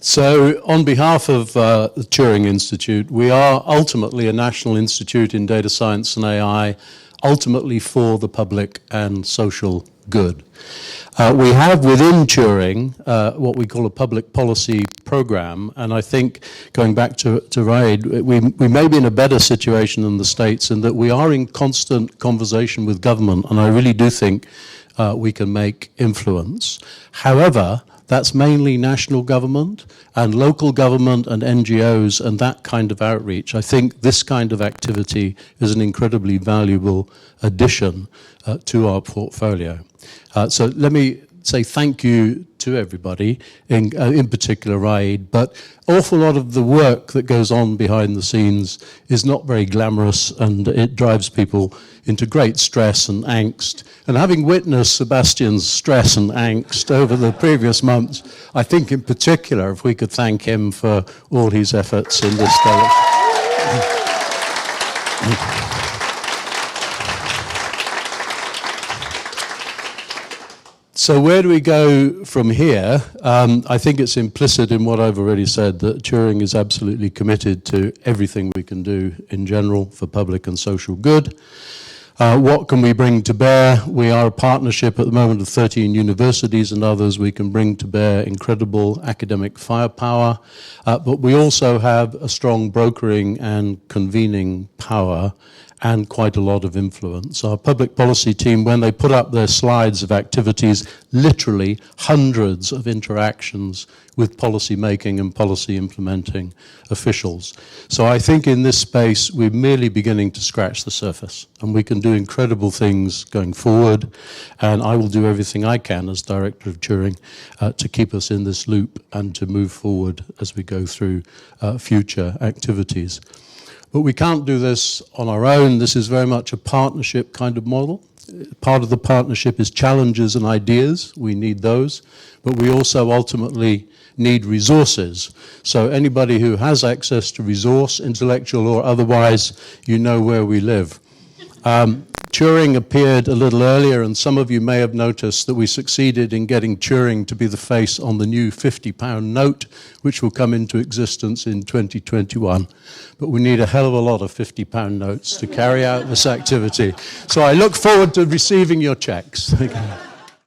So on behalf of the Turing Institute, we are ultimately a national institute in data science and AI, ultimately for the public and social good. We have within Turing what we call a public policy program, and I think, going back to Raid, we may be in a better situation than the States in that we are in constant conversation with government, and I really do think we can make influence. However, that's mainly national government and local government and NGOs and that kind of outreach. I think this kind of activity is an incredibly valuable addition to our portfolio. So let me say thank you to everybody, in particular Raid, but awful lot of the work that goes on behind the scenes is not very glamorous, and it drives people into great stress and angst. And having witnessed Sebastian's stress and angst over the previous months, I think in particular if we could thank him for all his efforts in this direction. So where do we go from here? I think it's implicit in what I've already said that Turing is absolutely committed to everything we can do in general for public and social good. What can we bring to bear? We are a partnership at the moment of 13 universities and others. We can bring to bear incredible academic firepower, but we also have a strong brokering and convening power and quite a lot of influence. Our public policy team, when they put up their slides of activities, literally hundreds of interactions with policy making and policy implementing officials. So I think in this space, we're merely beginning to scratch the surface, and we can do incredible things going forward. And I will do everything I can as Director of Turing to keep us in this loop and to move forward as we go through future activities. But we can't do this on our own. This is very much a partnership kind of model. Part of the partnership is challenges and ideas. We need those. But we also ultimately need resources. So anybody who has access to resource, intellectual or otherwise, you know where we live. Turing appeared a little earlier, and some of you may have noticed that we succeeded in getting Turing to be the face on the new £50 note, which will come into existence in 2021. But we need a hell of a lot of £50 notes to carry out this activity. So I look forward to receiving your checks.